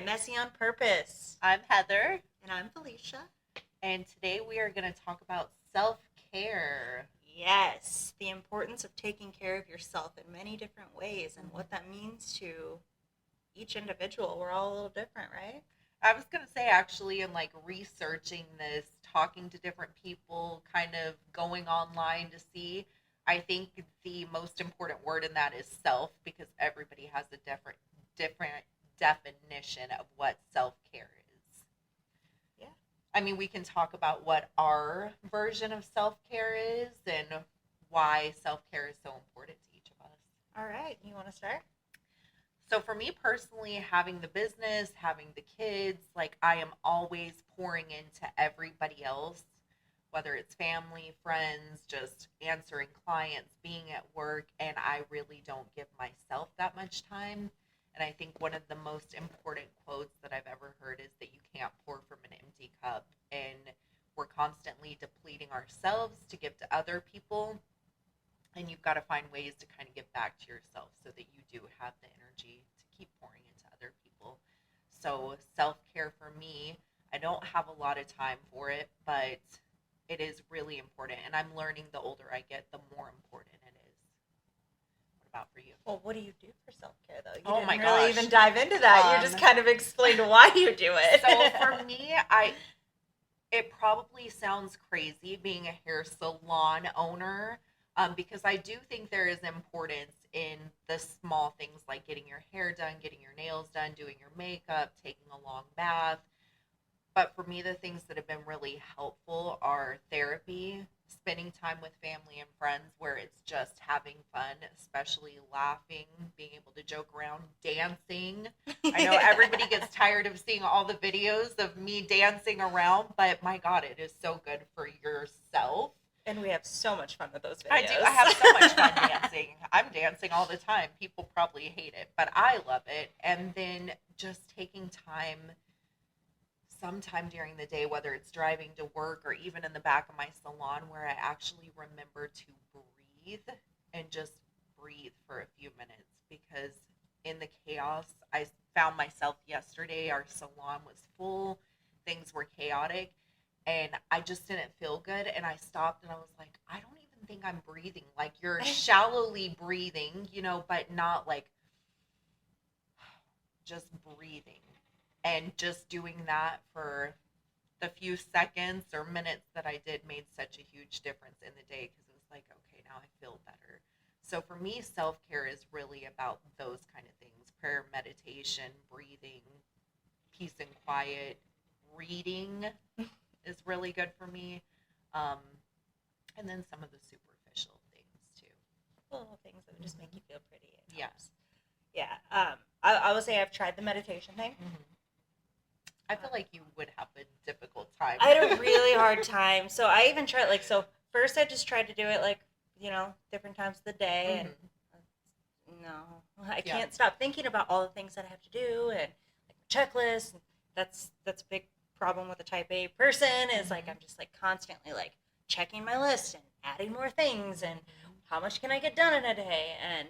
Messy on Purpose. I'm Heather, And I'm Felicia. and today we are going to talk about self-care. Yes, the importance of taking care of yourself in many different ways and what that means to each individual. We're all a little different, right? I was going to say, actually, in like researching this, talking to different people, kind of going online to see, I think the most important word in that is self, because everybody has a different definition of what self-care is. Yeah. I mean, we can talk about what our version of self-care is and why self-care is so important to each of us. All right, you want to start? So for me personally, having the business, having the kids, like I am always pouring into everybody else, whether it's family, friends, just answering clients, being at work, and I really don't give myself that much time. And I think one of the most important quotes that I've ever heard is that you can't pour from an empty cup. And we're constantly depleting ourselves to give to other people. And you've got to find ways to kind of give back to yourself so that you do have the energy to keep pouring into other people. So self-care for me, I don't have a lot of time for it, but it is really important. And I'm learning the older I get, the more important it is. What about for you? Well, what do you do for self-care, though? You Oh didn't my really gosh. even dive into that. You just kind of explained why you do it. So for me, it probably sounds crazy being a hair salon owner, because I do think there is importance in the small things like getting your hair done, getting your nails done, doing your makeup, taking a long bath. But for me, the things that have been really helpful are therapy, spending time with family and friends where it's just having fun, especially laughing, being able to joke around, dancing. I know everybody gets tired of seeing all the videos of me dancing around, but my God, it is so good for yourself. And we have so much fun with those videos. I do. I have so much fun dancing. I'm dancing all the time. People probably hate it, but I love it. And then just taking time sometime during the day, whether it's driving to work or even in the back of my salon, where I actually remember to breathe and just breathe for a few minutes, because in the chaos, I found myself yesterday, our salon was full, things were chaotic, and I just didn't feel good. And I stopped and I was like, I don't even think I'm breathing. Like, you're shallowly breathing, but not like just breathing. And just doing that for the few seconds or minutes that I did made such a huge difference in the day, because it was like, okay, now I feel better. So for me, self-care is really about those kind of things: prayer, meditation, breathing, peace and quiet. Reading is really good for me. And then some of the superficial things too. Little things that would just make you feel pretty. Yes. Yeah. I will say I've tried the meditation thing. Mm-hmm. I feel like you would have a difficult time. I had a really hard time. So I even tried, first I just tried to do it, different times of the day. And no, I can't stop thinking about all the things that I have to do and checklist. That's a big problem with a type A person, is I'm just constantly checking my list and adding more things and how much can I get done in a day. And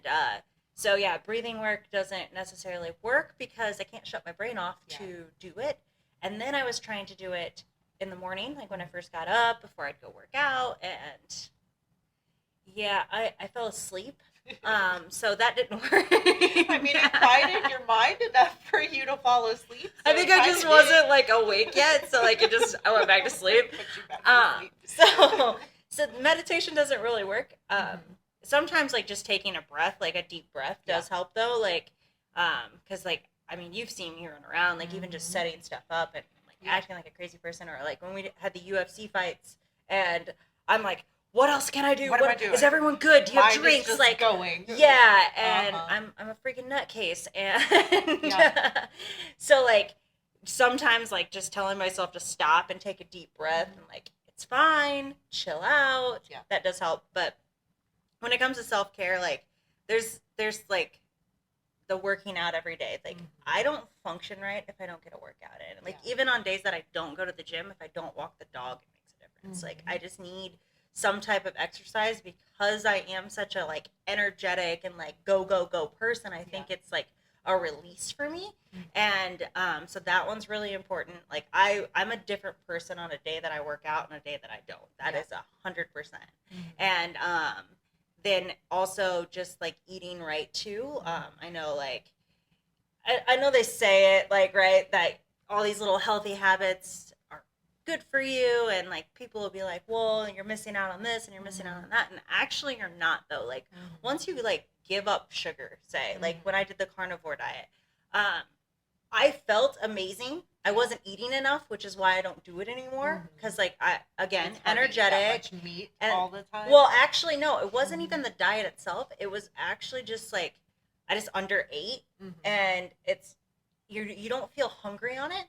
so yeah, breathing work doesn't necessarily work because I can't shut my brain off to do it. And then I was trying to do it in the morning, when I first got up, before I'd go work out, and yeah, I fell asleep. So that didn't work. I mean, it quieted your mind enough for you to fall asleep. So I think I just wasn't awake yet, so I went back to sleep. Put you back to sleep. So meditation doesn't really work. Sometimes just taking a breath, a deep breath, does help though. Because you've seen me run around, even just setting stuff up and acting like a crazy person, or when we had the UFC fights, and I'm like, what else can I do? What am I doing? Is everyone good? Do you have Mine drinks? is just going. Yeah, and I'm a freaking nutcase, and so sometimes just telling myself to stop and take a deep breath and it's fine, chill out. Yeah. That does help. But when it comes to self-care, there's the working out every day. I don't function right if I don't get a workout in. Even on days that I don't go to the gym, if I don't walk the dog, it makes a difference. I just need some type of exercise, because I am such a energetic and go person. I think it's a release for me. And so that one's really important. Like I'm a different person on a day that I work out and a day that I don't. That is 100%. And then also just like eating right too. I know like I know they say it like right that all these little healthy habits are good for you, and like people will be like, well, you're missing out on this and you're missing out on that, and actually you're not though. Like once you like give up sugar, say like when I did the carnivore diet, I felt amazing. I wasn't eating enough, which is why I don't do it anymore. Because like I again It's hard to eat energetic that much meat all the time. well, actually no, it wasn't even the diet itself. It was actually just like I just underate, and it's you don't feel hungry on it.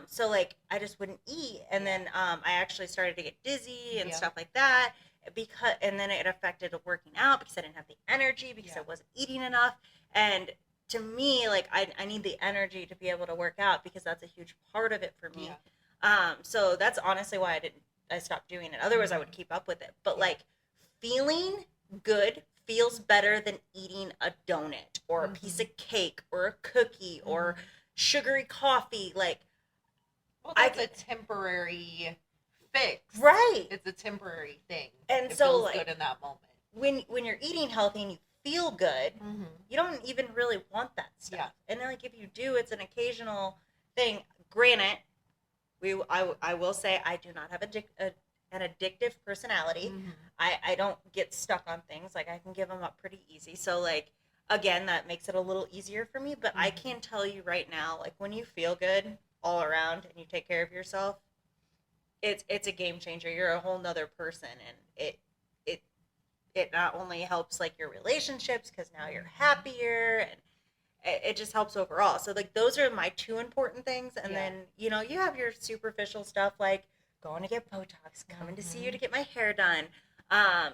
So like I just wouldn't eat, and then I actually started to get dizzy and stuff like that and then it affected working out because I didn't have the energy because I wasn't eating enough. And to me, like I need the energy to be able to work out because that's a huge part of it for me. So that's honestly why I stopped doing it. Otherwise I would keep up with it. But like feeling good feels better than eating a donut or a piece of cake or a cookie or sugary coffee. Like, well, that's a temporary fix, right? It's a temporary thing, and it so feels like good in that moment. When you're eating healthy and you feel good, you don't even really want that stuff. And then like if you do, it's an occasional thing. Granted, I will say I do not have an addictive personality. I don't get stuck on things. Like I can give them up pretty easy. So like again, that makes it a little easier for me. But I can tell you right now, like when you feel good all around and you take care of yourself, it's a game changer. You're a whole nother person, and it not only helps like your relationships because now you're happier, and it just helps overall. So like those are my two important things. And then you know you have your superficial stuff like going to get Botox, coming to see you to get my hair done.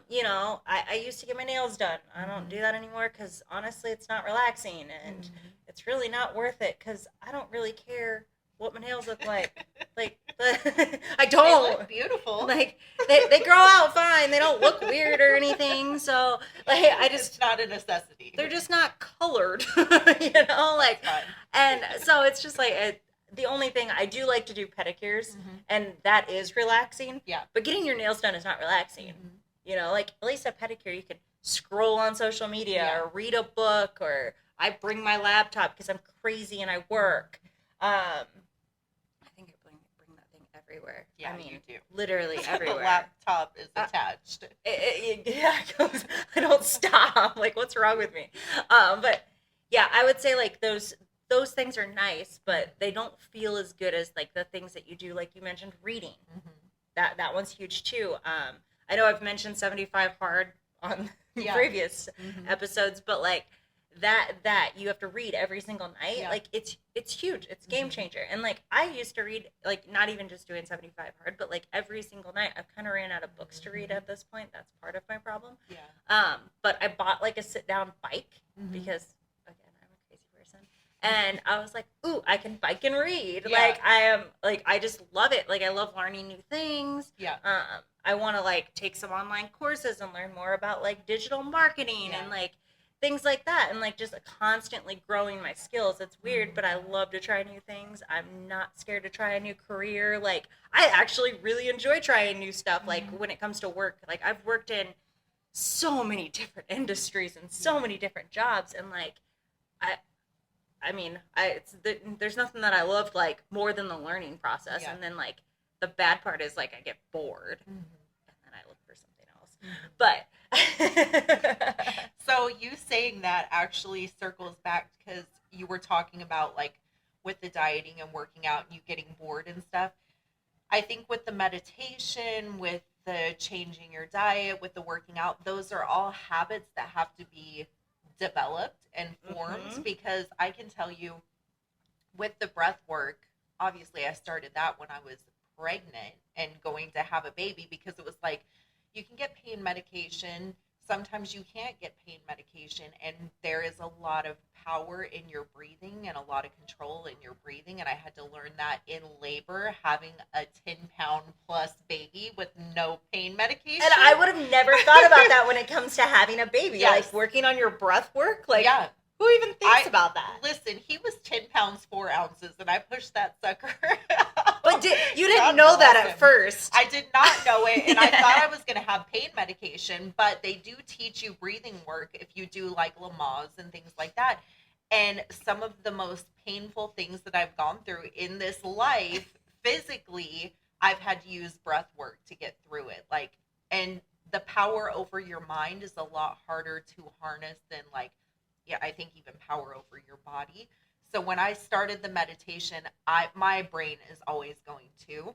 You know, I used to get my nails done. I don't do that anymore because honestly it's not relaxing, and it's really not worth it because I don't really care what my nails look like. Like I don't. They look beautiful. Like they grow out fine. They don't look weird or anything. So like it's not a necessity. They're just not colored. You know, like and so it's just like the only thing I do like to do pedicures, and that is relaxing. But getting your nails done is not relaxing. You know, like at least a pedicure you can scroll on social media or read a book, or I bring my laptop because I'm crazy and I work. I think I bring that thing everywhere. Yeah, I mean, you do. Literally everywhere. The laptop is attached. It goes, I don't stop. Like, what's wrong with me? But yeah, I would say like those things are nice, but they don't feel as good as like the things that you do. Like you mentioned, reading. That one's huge too. I know I've mentioned 75 Hard on previous episodes, but like that you have to read every single night. Like it's huge. It's game changer. And like I used to read, like not even just doing 75 Hard, but like every single night. I've kind of ran out of books to read at this point. That's part of my problem. But I bought like a sit down bike because again I'm a crazy person, and I was like, ooh, I can bike and read. Like I just love it. Like I love learning new things. I want to like take some online courses and learn more about like digital marketing and like things like that, and like just constantly growing my skills. It's weird, but I love to try new things. I'm not scared to try a new career. Like I actually really enjoy trying new stuff. Like when it comes to work, like I've worked in so many different industries and so many different jobs, and like there's nothing that I loved like more than the learning process. And then like the bad part is like I get bored and then I look for something else. But so you saying that actually circles back because you were talking about like with the dieting and working out and you getting bored and stuff. I think with the meditation, with the changing your diet, with the working out, those are all habits that have to be developed and formed, because I can tell you with the breath work, obviously I started that when I was pregnant and going to have a baby, because it was like you can get pain medication, sometimes you can't get pain medication, and there is a lot of power in your breathing and a lot of control in your breathing, and I had to learn that in labor, having a 10-pound plus baby with no pain medication. And I would have never thought about that when it comes to having a baby. Like working on your breath work, like Who even thinks about that? Listen, he was 10 pounds, 4 ounces, and I pushed that sucker. But you didn't know that at first. I did not know it, and I thought I was going to have pain medication, but they do teach you breathing work if you do like Lamaze and things like that. And some of the most painful things that I've gone through in this life, physically, I've had to use breath work to get through it. Like, and the power over your mind is a lot harder to harness than I think even power over your body. So when I started the meditation, my brain is always going to,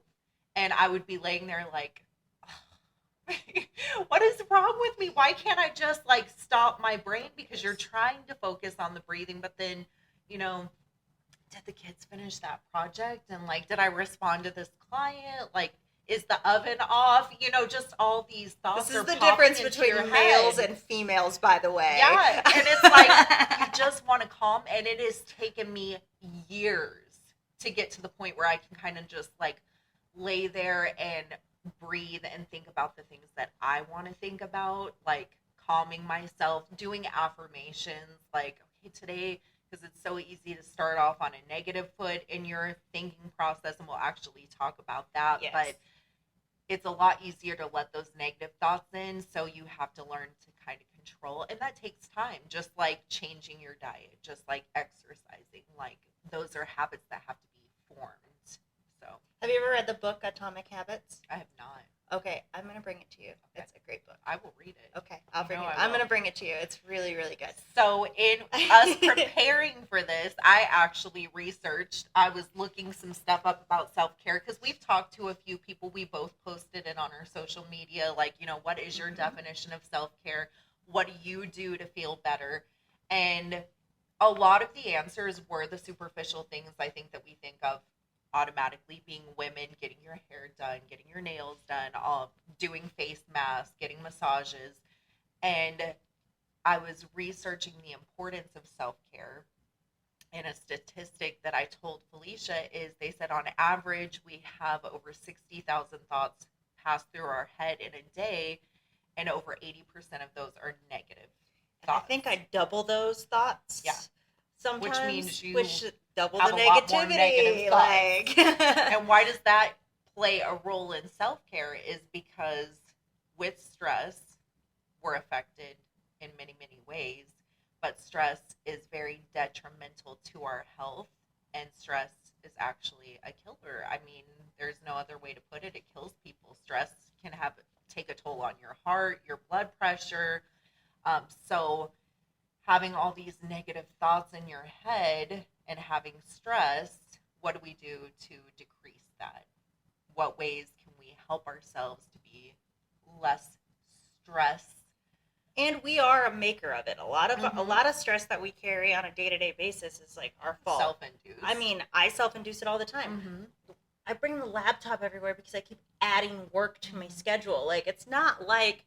and I would be laying there like, what is wrong with me? Why can't I just stop my brain? Because you're trying to focus on the breathing, but then, did the kids finish that project? And did I respond to this client? Is the oven off? Just all these thoughts. This is the difference between males and females, by the way. Yeah, and it's you just want to calm, and it has taken me years to get to the point where I can kind of just lay there and breathe and think about the things that I want to think about, calming myself, doing affirmations, okay, today, because it's so easy to start off on a negative foot in your thinking process, and we'll actually talk about that. Yes. But it's a lot easier to let those negative thoughts in, so you have to learn to kind of control, and that takes time, just like changing your diet, just like exercising. Those are habits that have to be formed. So, have you ever read the book Atomic Habits? I have not. Okay, I'm going to bring it to you. Okay. It's a great book. I will read it. Okay, I'm going to bring it to you. It's really, really good. So in us preparing for this, I actually researched. I was looking some stuff up about self-care because we've talked to a few people. We both posted it on our social media. What is your definition of self-care? What do you do to feel better? And a lot of the answers were the superficial things I think that we think of automatically, being women, getting your hair done, getting your nails done, doing face masks, getting massages. And I was researching the importance of self-care, and a statistic that I told Felicia is they said on average we have over 60,000 thoughts pass through our head in a day, and over 80% of those are negative thoughts. I think I double those thoughts. Yeah. Sometimes, which means you double have the a lot more negativity. negative thoughts. And why does that play a role in self-care is because with stress, we're affected in many, many ways, but stress is very detrimental to our health, and stress is actually a killer. I mean, there's no other way to put it. It kills people. Stress can take a toll on your heart, your blood pressure. So having all these negative thoughts in your head and having stress, what do we do to decrease that? What ways can we help ourselves to be less stressed? And we are a maker of it. A lot of stress that we carry on a day-to-day basis is our fault. Self-induced. I mean, I self-induce it all the time. Mm-hmm. I bring the laptop everywhere because I keep adding work to my schedule. It's not like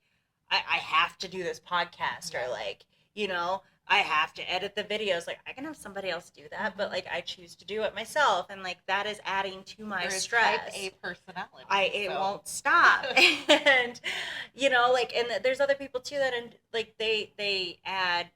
I have to do this podcast or I have to edit the videos. I can have somebody else do that, but I choose to do it myself, and that is adding to my stress. Type A personality. It won't stop, and and there's other people too that they add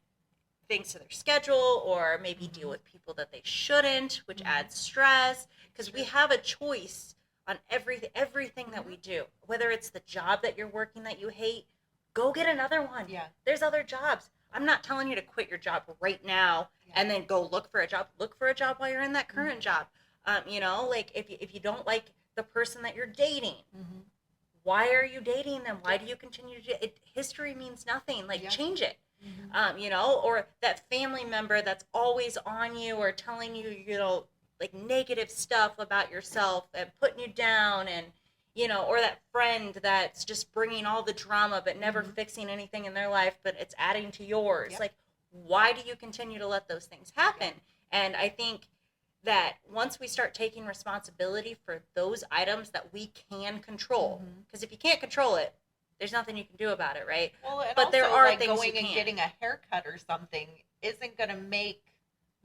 things to their schedule, or maybe deal with people that they shouldn't, which adds stress, because we have a choice on everything that we do. Whether it's the job that you're working that you hate, go get another one. Yeah. There's other jobs. I'm not telling you to quit your job right now and then go look for a job. Look for a job while you're in that current job. If you don't like the person that you're dating, why are you dating them? Why do you continue to do it? History means nothing. Change it. Or that family member that's always on you or telling you, negative stuff about yourself and putting you down, and or that friend that's just bringing all the drama but never fixing anything in their life, but it's adding to yours. Yep. Why do you continue to let those things happen? Yep. And I think that once we start taking responsibility for those items that we can control, because if you can't control it, there's nothing you can do about it, right? Well, and but also, there are things going you can. And getting a haircut or something isn't going to make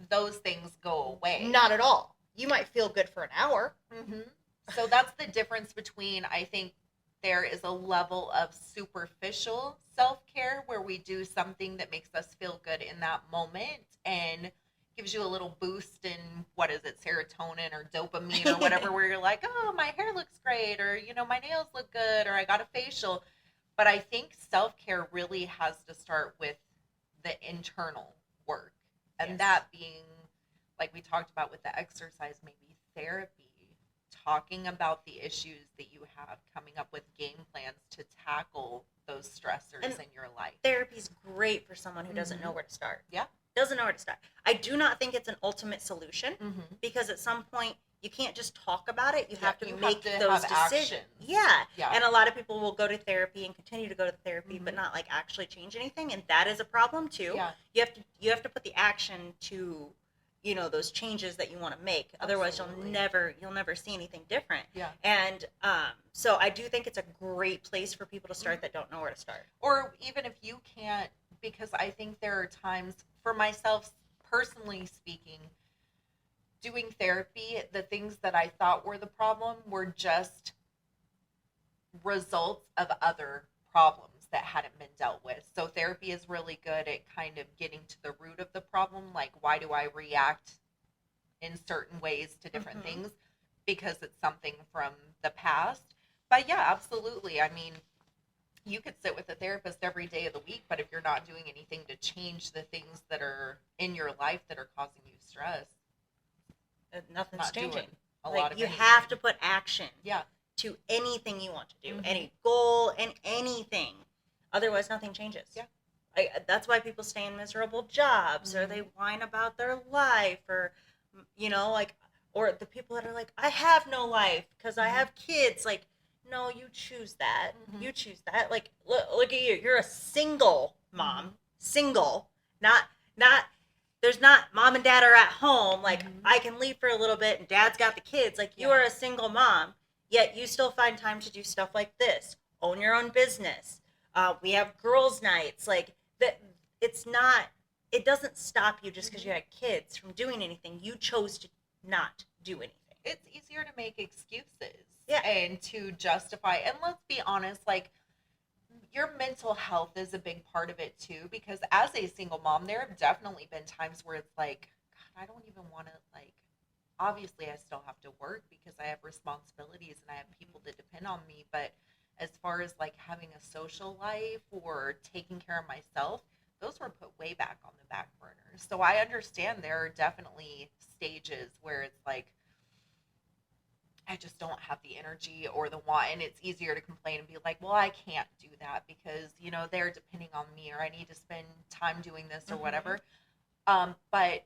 those things go away. Not at all. You might feel good for an hour. So that's the difference between, I think, there is a level of superficial self-care where we do something that makes us feel good in that moment and gives you a little boost in, what is it, serotonin or dopamine or whatever, where you're like, oh, my hair looks great, or, my nails look good, or I got a facial. But I think self-care really has to start with the internal work. And that being, like we talked about with the exercise, maybe therapy, talking about the issues that you have, coming up with game plans to tackle those stressors in your life. Therapy's great for someone who doesn't know where to start. Yeah. Doesn't know where to start. I do not think it's an ultimate solution because at some point you can't just talk about it. You have to make those decisions. Yeah. And a lot of people will go to therapy and continue to go to therapy, but not like actually change anything. And that is a problem too. Yeah. You have to put the action to, those changes that you want to make. Otherwise you'll never see anything different. Yeah. And so I do think it's a great place for people to start that don't know where to start. Or even if you can't, because I think there are times, for myself personally speaking, doing therapy, the things that I thought were the problem were just results of other problems that hadn't been dealt with. So therapy is really good at kind of getting to the root of the problem, like why do I react in certain ways to different things, because it's something from the past. But yeah, absolutely. I mean, you could sit with a therapist every day of the week, but if you're not doing anything to change the things that are in your life that are causing you stress, nothing's changing. Lot you have to put action to anything you want to do, any goal and anything. Otherwise, nothing changes. Yeah. That's why people stay in miserable jobs, or they whine about their life, or, or the people that are like, I have no life because I have kids. Like, no, you choose that. You choose that. Like, look at you. You're a single mom. Single. Not, there's not mom and dad are at home. Like, I can leave for a little bit and dad's got the kids. Like, you are a single mom, yet you still find time to do stuff like this. Own your own business. We have girls' nights. Like, that. It doesn't stop you just because you had kids from doing anything. You chose to not do anything. It's easier to make excuses. Yeah. And to justify. And let's be honest, like, your mental health is a big part of it too, because as a single mom, there have definitely been times where it's like, God, I don't even want to, like, obviously I still have to work because I have responsibilities and I have people that depend on me. But as far as like having a social life or taking care of myself, those were put way back on the back burner. So I understand there are definitely stages where it's like, I just don't have the energy or the want, and it's easier to complain and be like, well, I can't do that because, they're depending on me, or I need to spend time doing this or whatever. But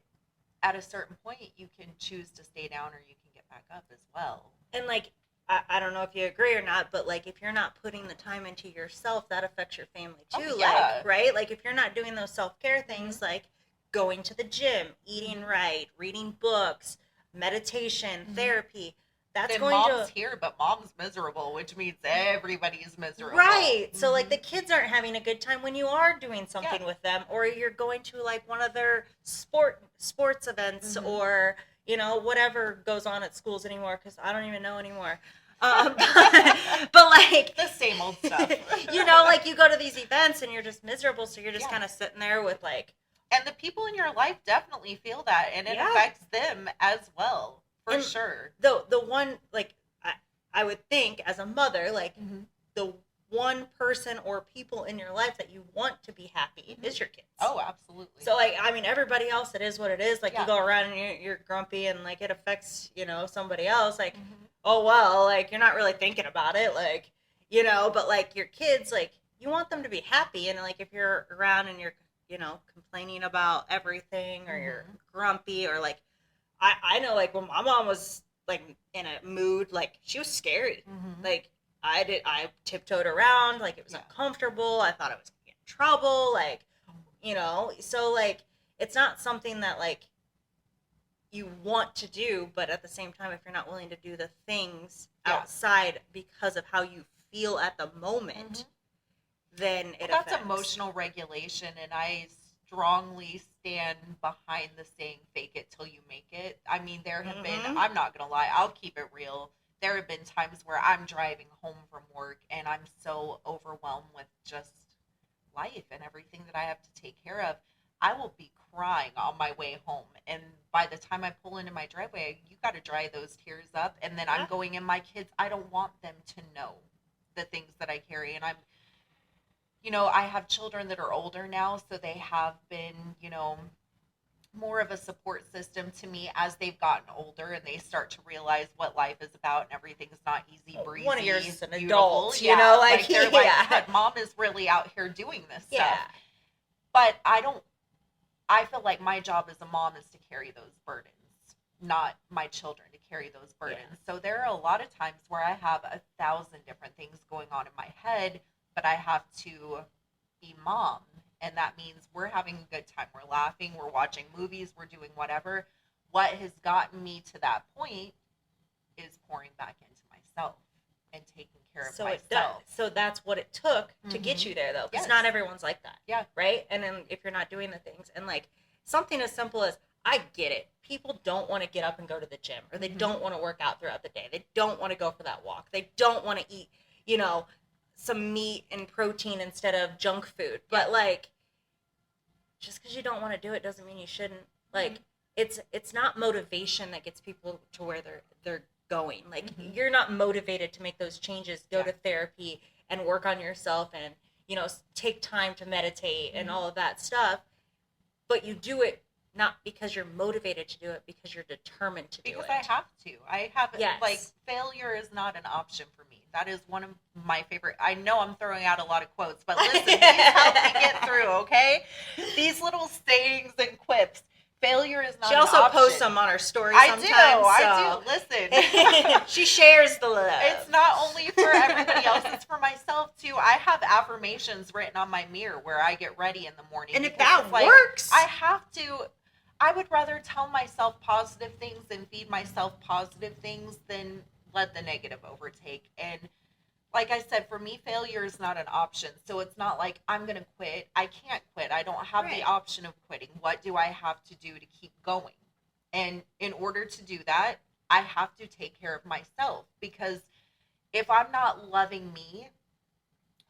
at a certain point, you can choose to stay down or you can get back up as well. And like, I don't know if you agree or not, but like, if you're not putting the time into yourself, that affects your family too. Oh, yeah. Like, right? Like, if you're not doing those self-care things, like going to the gym, eating right, reading books, meditation, therapy, that's then going mom's to here, but mom's miserable, which means everybody's miserable. Right. So like the kids aren't having a good time when you are doing something with them, or you're going to like one of their sports events, or whatever goes on at schools anymore, because I don't even know anymore. But like the same old stuff. Like you go to these events and you're just miserable, so you're just kind of sitting there with like. And the people in your life definitely feel that, and it affects them as well. For sure. The one, like, I would think as a mother, like, the one person or people in your life that you want to be happy is your kids. Oh, absolutely. So, like, I mean, everybody else, it is what it is. Like, you go around and you're grumpy and, like, it affects, somebody else. Like, oh, well, like, you're not really thinking about it. Like, but, like, your kids, like, you want them to be happy. And, like, if you're around and you're, complaining about everything, or you're grumpy, or, like, I know, like, when my mom was, like, in a mood, like, she was scary. Like, I tiptoed around, like, it was uncomfortable. I thought I was going to get in trouble, like, so, like, it's not something that, like, you want to do, but at the same time, if you're not willing to do the things outside because of how you feel at the moment, then that's emotional regulation, and I strongly stand behind the saying, fake it till you make it. I mean, there have been, I'm not going to lie, I'll keep it real. there have been times where I'm driving home from work and I'm so overwhelmed with just life and everything that I have to take care of. I will be crying on my way home. And by the time I pull into my driveway, you got to dry those tears up. And then I'm going in my kids. I don't want them to know the things that I carry. And I have children that are older now, so they have been, more of a support system to me as they've gotten older and they start to realize what life is about and everyth's not easy breezy. One of yours is an beautiful. adult, Yeah, like they're like, but mom is really out here doing this stuff. But I feel like my job as a mom is to carry those burdens, not my children to carry those burdens. So there are a lot of times where I have 1,000 different things going on in my head, but I have to be mom. And that means we're having a good time. We're laughing. We're watching movies. We're doing whatever. What has gotten me to that point is pouring back into myself and taking care of myself. It does. So that's what it took to get you there, though. Because not everyone's like that. Yeah. Right? And then if you're not doing the things. And, like, something as simple as, I get it. People don't want to get up and go to the gym. Or they don't want to work out throughout the day. They don't want to go for that walk. They don't want to eat, some meat and protein instead of junk food. But, like, just because you don't want to do it doesn't mean you shouldn't. Like, it's not motivation that gets people to where they're going. Like, you're not motivated to make those changes, go to therapy and work on yourself and, take time to meditate and all of that stuff. But you do it not because you're motivated to do it, because you're determined to do it. Because I have like, failure is not an option for me. That is one of my favorite. I know I'm throwing out a lot of quotes, but listen, these help me get through, okay? These little sayings and quips. Failure is not an option. She also posts them on her story sometimes. I do. Listen. She shares the love. It's not only for everybody else, it's for myself, too. I have affirmations written on my mirror where I get ready in the morning. And if that works. I would rather tell myself positive things and feed myself positive things than let the negative overtake. And like I said, for me, failure is not an option. So it's not like I'm going to quit. I can't quit. I don't have the option of quitting. What do I have to do to keep going? And in order to do that, I have to take care of myself, because if I'm not loving me,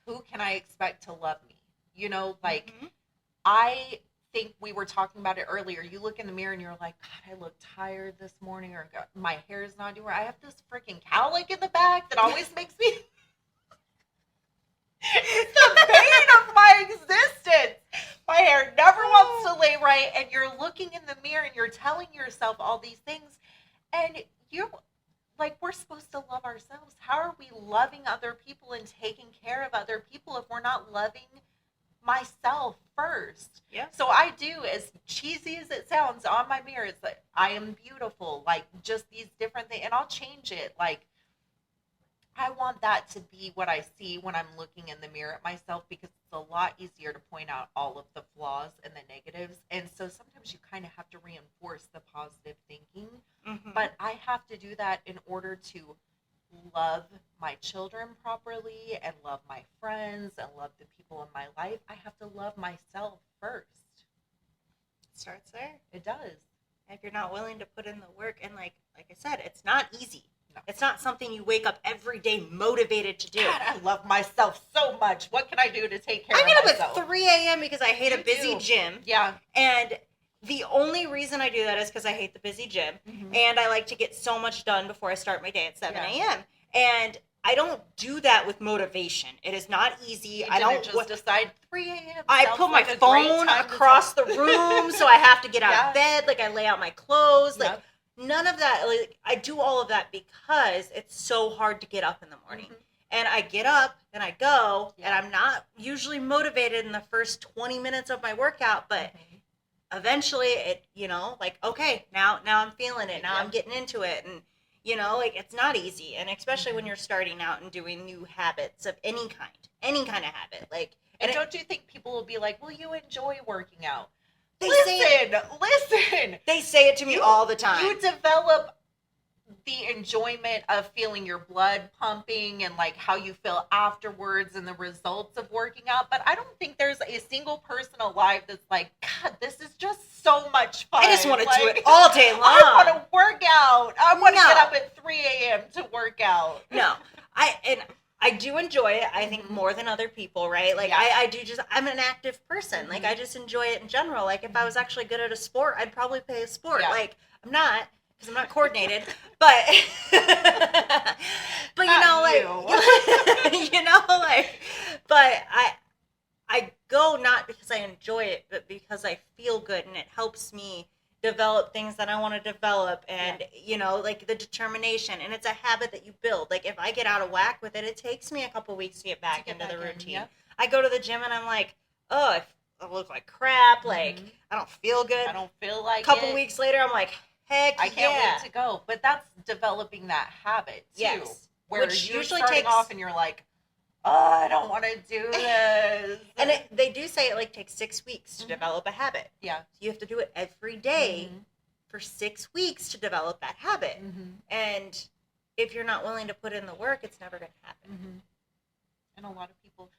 who can I expect to love me? I think we were talking about it earlier. You look in the mirror and you're like, God, I look tired this morning, or God, my hair is not doing right. I have this freaking cowlick in the back that always makes me it's the bane of my existence. My hair never wants to lay right, and you're looking in the mirror and you're telling yourself all these things, and you're like, we're supposed to love ourselves. How are we loving other people and taking care of other people if we're not loving myself first? Yeah. So I do, as cheesy as it sounds, on my mirror, it's like, I am beautiful, like, just these different things, and I'll change it. Like, I want that to be what I see when I'm looking in the mirror at myself, because it's a lot easier to point out all of the flaws and the negatives. And so sometimes you kind of have to reinforce the positive thinking. But I have to do that in order to love my children properly and love my friends and love the people in my life. I have to love myself first. It starts there. It does. If you're not willing to put in the work, and like I said, it's not easy. No. It's not something you wake up every day motivated to do. God, I love myself so much. What can I do to take care of myself? I myself? get up at 3 a.m. because I hate a busy gym. Yeah. And the only reason I do that is because I hate the busy gym. And I like to get so much done before I start my day at 7 a.m. And I don't do that with motivation. It is not easy. I don't just decide 3 a.m. I put my phone across the room, so I have to get out of bed. Like, I lay out my clothes. Like, none of that. Like, I do all of that because it's so hard to get up in the morning. And I get up and I go, and I'm not usually motivated in the first 20 minutes of my workout, but eventually it, like, okay, now I'm feeling it. Now I'm getting into it. And, like, it's not easy. And especially when you're starting out and doing new habits of any kind of habit. Like, and don't you think people will be like, well, you enjoy working out? Listen. They say it to me all the time. You develop the enjoyment of feeling your blood pumping and like how you feel afterwards and the results of working out. But I don't think there's a single person alive that's like, God, this is just so much fun. I just want to like, do it all day long. I want to work out. I want to No. get up at 3 a.m. to work out. No, I do enjoy it. I think more than other people, right? Like Yeah. I do I'm an active person. Like I just enjoy it in general. Like if I was actually good at a sport, I'd probably play a sport. Yeah. Like I'm not, because I'm not coordinated, but but you know, like you know, like, but I go not because I enjoy it, but because I feel good and it helps me develop things that I want to develop, and you know, like the determination, and it's a habit that you build. Like if I get out of whack with it, it takes me a couple weeks to get back into the routine. Yep. I go to the gym and I'm like, oh, I look like crap. Like I don't feel good. I don't feel like a couple it. weeks later, I'm like, heck, I can't wait to go. But that's developing that habit too. Yes. Where Which you're usually starting takes off and you're like, oh, I don't want to do this. And they do say it like takes 6 weeks to develop a habit. Yeah. So you have to do it every day for 6 weeks to develop that habit. And if you're not willing to put in the work, it's never going to happen. And a lot of people,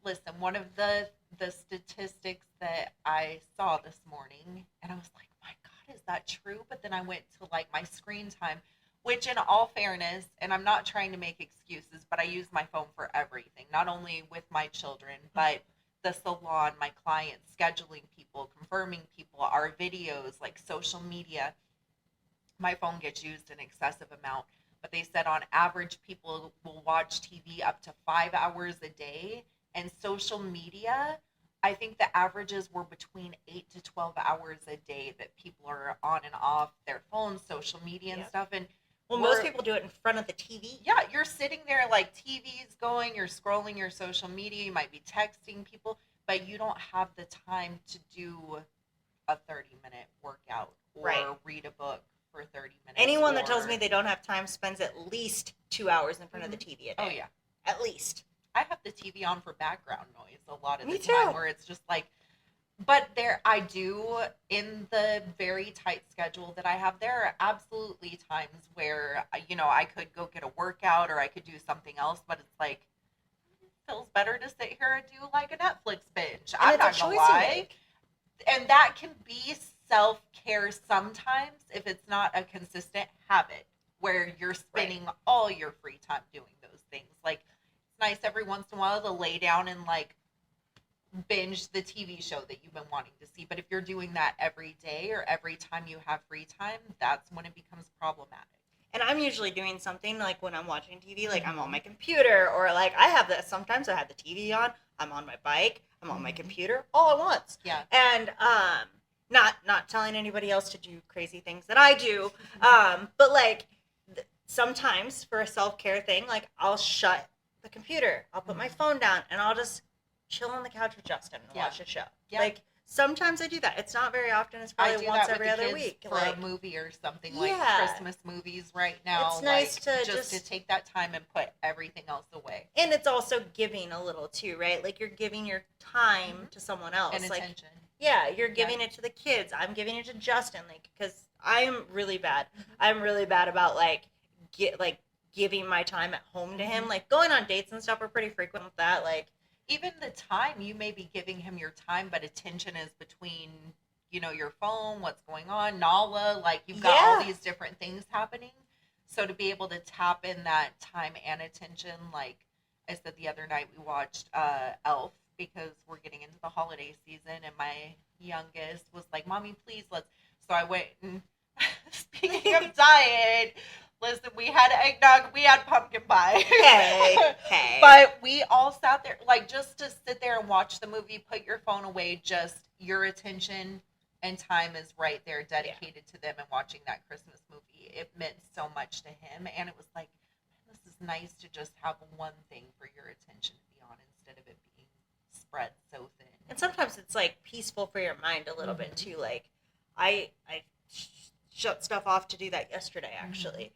listen, one of the statistics that I saw this morning, and I was like, my God, is that true? But then I went to like my screen time, which in all fairness, and I'm not trying to make excuses, but I use my phone for everything, not only with my children, but the salon, my clients, scheduling people, confirming people, our videos, like social media. My phone gets used an excessive amount, but they said on average people will watch TV up to 5 hours a day, and social media, I think the averages were between 8 to 12 hours a day that people are on and off their phones, social media and stuff. And well, most people do it in front of the TV. Yeah, you're sitting there like TV's going, you're scrolling your social media, you might be texting people, but you don't have the time to do a 30-minute workout or read a book for 30 minutes. Anyone that tells me they don't have time spends at least 2 hours in front of the TV a day. Oh, yeah. At least. I have the TV on for background noise a lot of the Me time, too. where it's just like, but I do, in the very tight schedule that I have, there are absolutely times where, you know, I could go get a workout or I could do something else, but it's like, it feels better to sit here and do like a Netflix binge. I'm not going to lie. And that can be self-care sometimes if it's not a consistent habit where you're spending all your free time doing those things. Like, it's nice every once in a while to lay down and like binge the TV show that you've been wanting to see. But if you're doing that every day or every time you have free time, that's when it becomes problematic. And I'm usually doing something like when I'm watching TV, like I'm on my computer, or like I have that. Sometimes I have the TV on, I'm on my bike, I'm on my computer, all at once. Yeah. And not telling anybody else to do crazy things that I do, but like sometimes for a self-care thing, like I'll shut the computer, I'll put my phone down, and I'll just chill on the couch with Justin and watch a show. Yeah. Like sometimes I do that. It's not very often. It's probably once every other week for like a movie or something, like Christmas movies right now. It's nice to just to take that time and put everything else away. And it's also giving a little too, right? Like you're giving your time to someone else, and like attention. Yeah, you're giving it to the kids. I'm giving it to Justin, like, because I am really bad. I'm really bad about giving my time at home to him. Like going on dates and stuff, we're pretty frequent with that. Like even the time, you may be giving him your time, but attention is between, you know, your phone, what's going on, Nala, like you've got all these different things happening. So to be able to tap in that time and attention, like I said the other night, we watched Elf because we're getting into the holiday season, and my youngest was like, Mommy, please, let's. So I went and, speaking of diet, listen, we had eggnog, we had pumpkin pie. Hey. But we all sat there, like, just to sit there and watch the movie, put your phone away, just your attention and time is right there dedicated to them and watching that Christmas movie. It meant so much to him, and it was like, this is nice to just have one thing for your attention to be on instead of it being spread so thin. And sometimes it's like peaceful for your mind a little bit too. Like I shut stuff off to do that yesterday actually.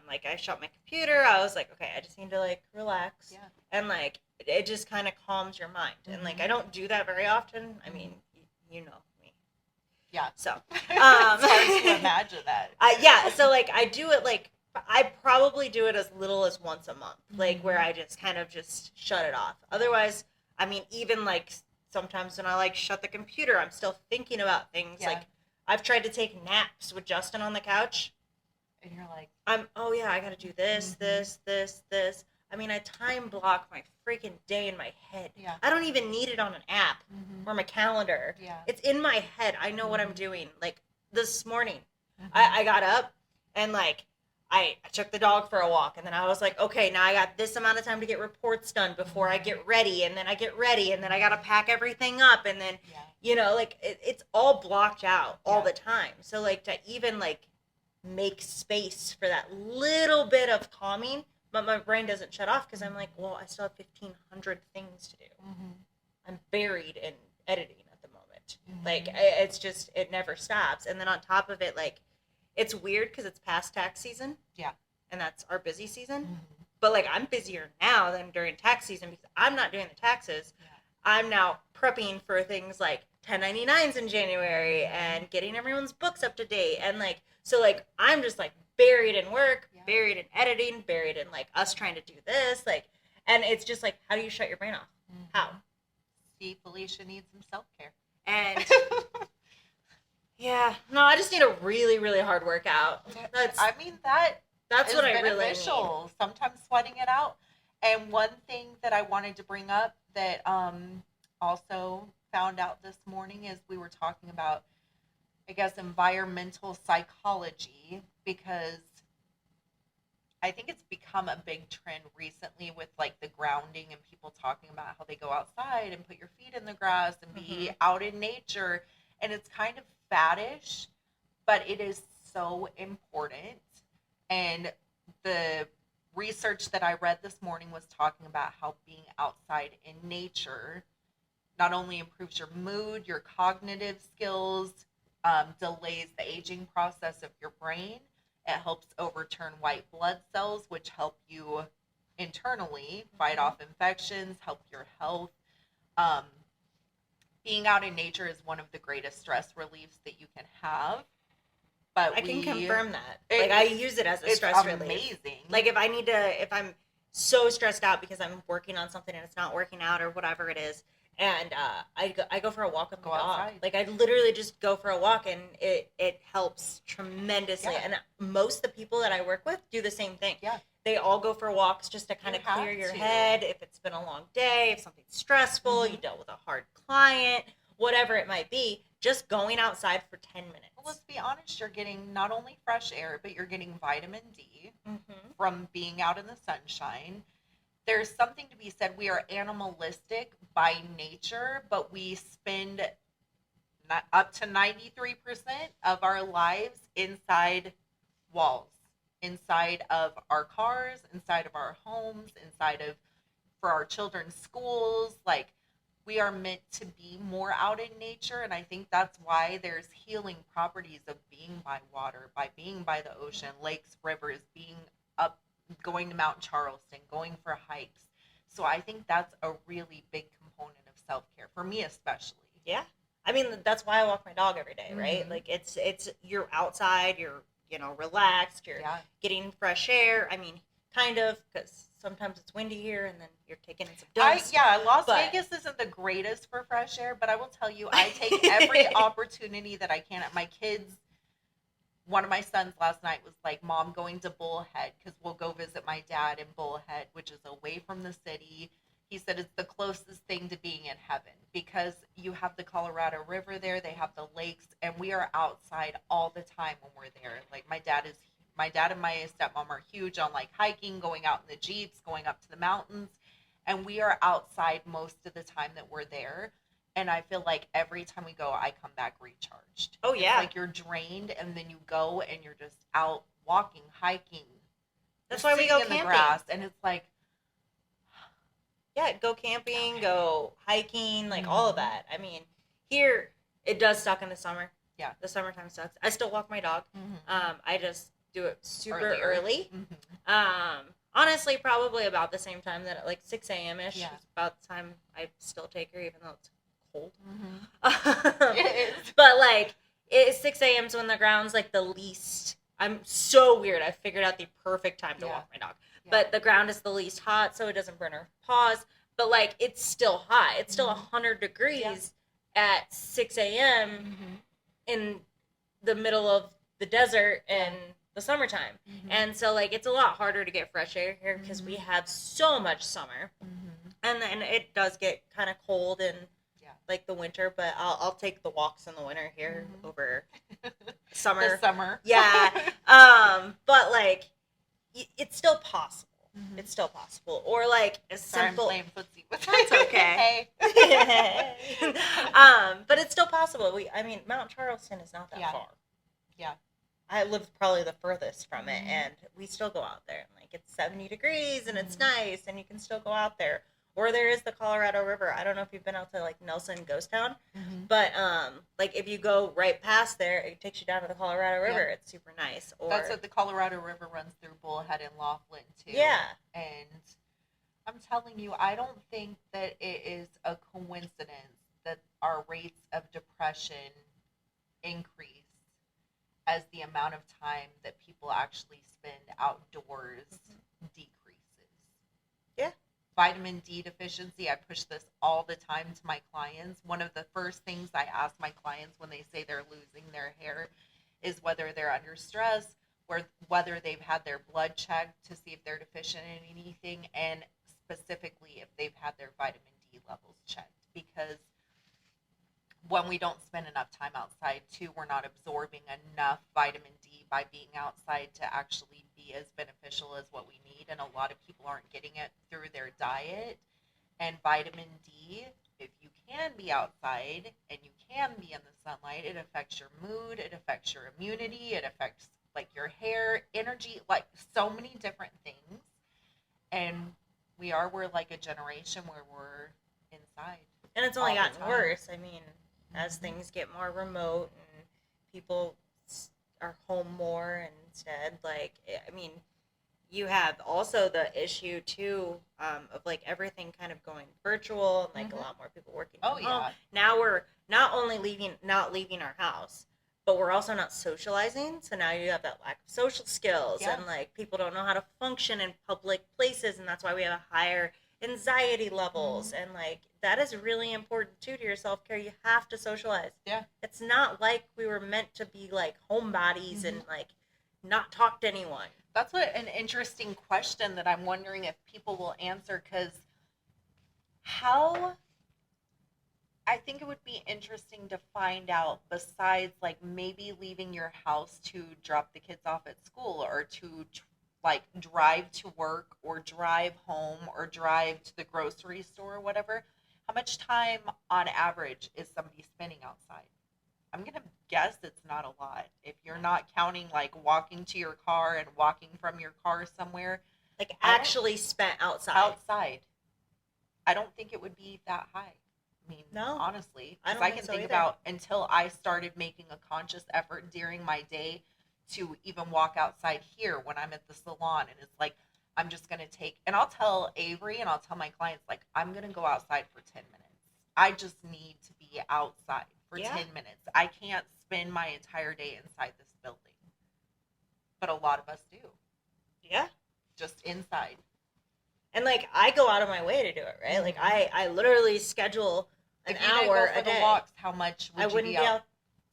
Like I shut my computer. I was like, okay, I just need to like relax. Yeah. And like it just kind of calms your mind. And like I don't do that very often. I mean, you know me. Yeah. So it's hard to imagine that. Yeah. So like I do it like I probably do it as little as once a month, like Mm-hmm. where I just kind of just shut it off. Otherwise, I mean, even like sometimes when I like shut the computer, I'm still thinking about things. Yeah. Like I've tried to take naps with Justin on the couch. And you're like, Oh yeah, I gotta do this, mm-hmm. this. I mean, I time block my freaking day in my head. Yeah. I don't even need it on an app Mm-hmm. or my calendar. Yeah. It's in my head. I know what I'm Mm-hmm. doing. Like this morning, Mm-hmm. I got up and like I took the dog for a walk, and then I was like, okay, now I got this amount of time to get reports done before I get ready, and then I get ready, and then I gotta pack everything up, and then like it's all blocked out all the time. So like to even like make space for that little bit of calming, but my brain doesn't shut off because I'm like, well, I still have 1,500 things to do. Mm-hmm. I'm buried in editing at the moment. Mm-hmm. Like it's just it never stops, and then on top of it, like it's weird because it's past tax season. Yeah. And that's our busy season. Mm-hmm. But like I'm busier now than during tax season because I'm not doing the taxes. Yeah. I'm now prepping for things like 1099s in January and getting everyone's books up to date. And like, so like I'm just like buried in work, buried in editing, buried in like us trying to do this. Like, and it's just like, how do you shut your brain off? Mm-hmm. How? See, Felicia needs some self-care. And yeah, no, I just need a really, really hard workout. That's what I really need. Sometimes sweating it out. And one thing that I wanted to bring up that also found out this morning is we were talking about, I guess, environmental psychology, because I think it's become a big trend recently with like the grounding and people talking about how they go outside and put your feet in the grass and be out in nature. And it's kind of faddish, but it is so important. And the research that I read this morning was talking about how being outside in nature not only improves your mood, your cognitive skills, delays the aging process of your brain. It helps overturn white blood cells, which help you internally fight off infections, help your health. Being out in nature is one of the greatest stress reliefs that you can have. But I can confirm that. Like I use it as a stress relief. Amazing. Like if I'm so stressed out because I'm working on something and it's not working out or whatever it is, and I go for a walk with my dog. Outside. Like I literally just go for a walk, and it helps tremendously. Yeah. And most of the people that I work with do the same thing. Yeah. They all go for walks just to kind of clear your head if it's been a long day, if something's stressful, you dealt with a hard client, whatever it might be. Just going outside for 10 minutes. Well, let's be honest, you're getting not only fresh air, but you're getting vitamin D from being out in the sunshine. There's something to be said. We are animalistic by nature, but we spend up to 93% of our lives inside walls, inside of our cars, inside of our homes, for our children's schools. Like, we are meant to be more out in nature, and I think that's why there's healing properties of being by water, by being by the ocean, lakes, rivers, being up, going to Mount Charleston, going for hikes. So I think that's a really big component of self-care, for me especially. Yeah. I mean, that's why I walk my dog every day, right? Like it's you're outside, you're, relaxed, you're getting fresh air. I mean, kind of, because sometimes it's windy here, and then you're taking in some dust. Las Vegas isn't the greatest for fresh air, but I will tell you, I take every opportunity that I can. My kids, one of my sons last night was like, Mom, going to Bullhead, because we'll go visit my dad in Bullhead, which is away from the city. He said it's the closest thing to being in heaven, because you have the Colorado River there, they have the lakes, and we are outside all the time when we're there. Like my dad and my stepmom are huge on like hiking, going out in the Jeeps, going up to the mountains, and we are outside most of the time that we're there. And I feel like every time we go, I come back recharged. Oh yeah. It's like you're drained, and then you go and you're just out walking, hiking. That's why we go in camping. The grass, and it's like, yeah, go camping, go hiking, like all of that. I mean, here it does suck in the summer. Yeah, the summertime sucks. I still walk my dog. I just do it super early. Honestly, probably about the same time that like 6 a.m. ish. Yeah. It's about the time I still take her, even though it's cold. It is. But like 6 a.m. is when the ground's like the least I'm so weird. I figured out the perfect time to Yeah. walk my dog. Yeah. But the ground is the least hot, so it doesn't burn her paws. But like, it's still hot. It's still 100 degrees at 6 a.m. in the middle of the desert in the summertime. And so like, it's a lot harder to get fresh air here because we have so much summer. And then it does get kind of cold in like the winter, but I'll take the walks in the winter here over summer. The summer. Yeah. But like, it's still possible. It's still possible. Or like a simple. I'm playing footsie with That's okay. Hey. But it's still possible. I mean, Mount Charleston is not that far. Yeah. I lived probably the furthest from it, and we still go out there. And like, it's 70 degrees, and it's nice, and you can still go out there. Or there is the Colorado River. I don't know if you've been out to like Nelson Ghost Town, but like if you go right past there, it takes you down to the Colorado River. Yeah. It's super nice. Or that's what the Colorado River runs through Bullhead and Laughlin too. Yeah. And I'm telling you, I don't think that it is a coincidence that our rates of depression increase as the amount of time that people actually spend outdoors decreases. Yeah. Vitamin D deficiency, I push this all the time to my clients. One of the first things I ask my clients when they say they're losing their hair is whether they're under stress, or whether they've had their blood checked to see if they're deficient in anything, and specifically if they've had their vitamin D levels checked. Because when we don't spend enough time outside too, we're not absorbing enough vitamin D by being outside to actually be as beneficial as what we need. And a lot of people aren't getting it through their diet. And vitamin D, if you can be outside and you can be in the sunlight, it affects your mood, it affects your immunity, it affects like your hair, energy, like so many different things. And we're like a generation where we're inside. And it's only gotten worse. I mean, as things get more remote and people are home more and instead, like, I mean, you have also the issue too of like everything kind of going virtual and like a lot more people working from home. Now we're not only not leaving our house, but we're also not socializing. So now you have that lack of social skills and like people don't know how to function in public places, and that's why we have a higher anxiety levels. And like that is really important too to your self-care. You have to socialize. It's not like we were meant to be like homebodies and like not talk to anyone. That's an interesting question that I'm wondering if people will answer, because I think it would be interesting to find out, besides like maybe leaving your house to drop the kids off at school, or to like drive to work or drive home or drive to the grocery store or whatever, how much time on average is somebody spending outside? I'm going to guess it's not a lot. If you're not counting like walking to your car and walking from your car somewhere. Like actually spent outside. Outside. I don't think it would be that high. I mean, no, honestly. I Because I can think about until I started making a conscious effort during my day to even walk outside here when I'm at the salon, and it's like, I'm just going to take, and I'll tell Avery and I'll tell my clients, like, I'm going to go outside for 10 minutes. I just need to be outside for 10 minutes. I can't spend my entire day inside this building. But a lot of us do. Yeah. Just inside. And like, I go out of my way to do it, right? Like I literally schedule an hour a day. Walks, how much would you be out?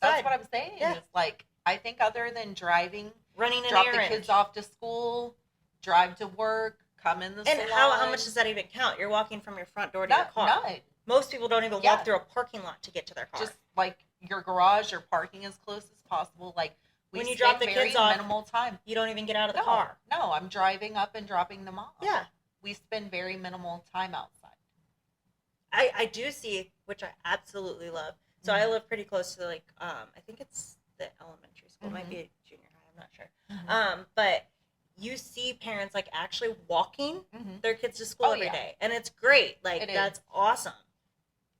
That's what I'm saying. Yeah. It's like, I think other than driving, running an drop errand, the kids off to school, drive to work, come in the salon. And how much does that even count? You're walking from your front door to your car. None. Most people don't even walk through a parking lot to get to their car. Just like your garage or parking as close as possible. Like when you drop the kids off, minimal time. You don't even get out of the car. No, I'm driving up and dropping them off. Yeah. We spend very minimal time outside. I do see, which I absolutely love. So I live pretty close to like I think it's the elementary school. It might be a junior high, I'm not sure. But you see parents like actually walking their kids to school every day. And it's great. Like that's awesome.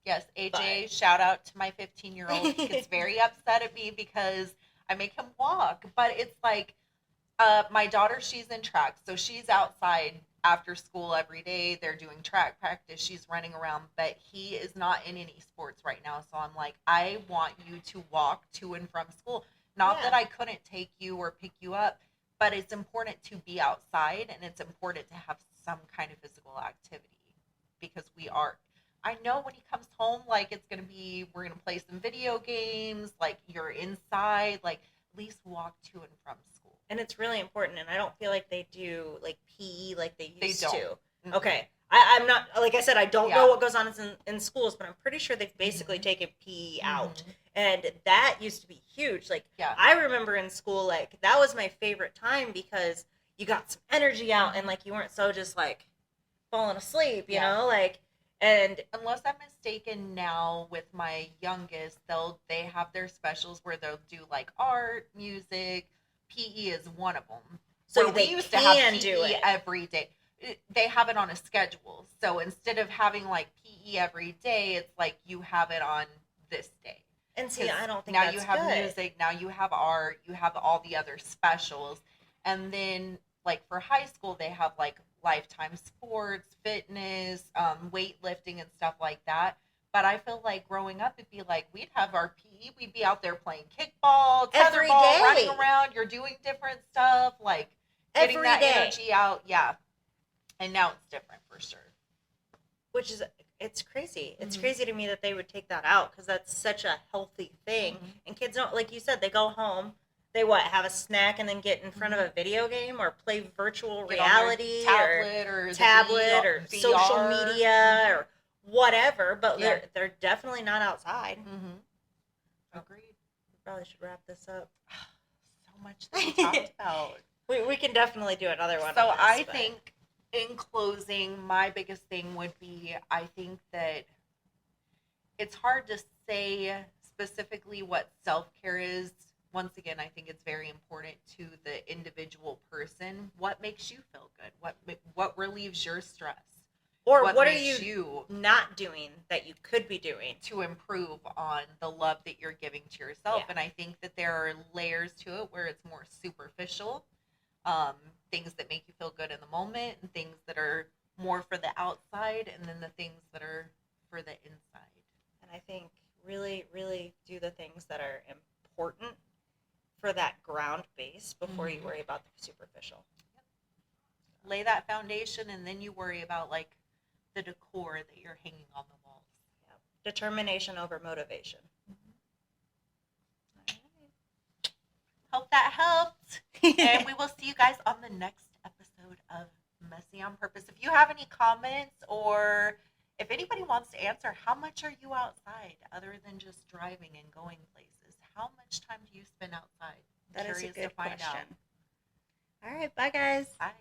Yes, AJ, shout out to my 15-year-old. He gets very upset at me because I make him walk. But it's like, my daughter, she's in track. So she's outside after school every day. They're doing track practice. She's running around. But he is not in any sports right now. So I'm like, I want you to walk to and from school. Not Yeah. that I couldn't take you or pick you up, but it's important to be outside and it's important to have some kind of physical activity because we are. I know when he comes home, like it's gonna be, we're gonna play some video games, like you're inside, like at least walk to and from school. And it's really important, and I don't feel like they do like PE like they They used don't. to. Mhm. Okay. I'm not, like I said, I don't know Yeah. what goes on in schools, but I'm pretty sure they've basically taken PE out. And that used to be huge. Like, Yeah. I remember in school, like, that was my favorite time because you got some energy out and, like, you weren't so just, like, falling asleep, you Yeah. know? Like, and Unless I'm mistaken, now with my youngest, they have their specials where they'll do like art, music. PE is one of them. so Where they we used to have can PE do it. every day. They have it on a schedule. So instead of having like PE every day, it's like you have it on this day. And see, 'Cause I don't think now that's you have good. music, now you have art, you have all the other specials. And then like for high school they have like lifetime sports, fitness, weightlifting and stuff like that. But I feel like growing up it'd be like we'd have our PE, we'd be out there playing kickball, Every tetherball, day. running around, you're doing different stuff, like getting Every that day. energy out. Yeah. And now it's different for sure. Which is, it's crazy. It's Mhm. crazy to me that they would take that out because that's such a healthy thing. Mhm. And kids don't, like you said, they go home, they what, have a snack and then get in front of a video game or play virtual Get on their reality tablet or the tablet or VR. social media Mhm. or whatever. But Yeah. they're definitely not outside. Mm-hmm. Agreed. We probably should wrap this up. So much that we talked about. We can definitely do another one. So on this, I but- think in closing, my biggest thing would be I think that it's hard to say specifically what self-care is. Once again, I think it's very important to the individual person. What makes you feel good? What relieves your stress? or what are makes you not doing that you could be doing? to improve on the love that you're giving to yourself? Yeah. And I think that there are layers to it where it's more superficial, things that make you feel good in the moment and things that are more for the outside and then the things that are for the inside. And I think really, really do the things that are important for that ground base before you Mhm. worry about the superficial. Lay that foundation and then you worry about like the decor that you're hanging on the walls. Yep. Determination over motivation. Hope that helped. And we will see you guys on the next episode of Messy on Purpose. If you have any comments or if anybody wants to answer, how much are you outside other than just driving and going places? How much time do you spend outside? I'm That is a curious good to find question. out. All right, bye guys. Bye.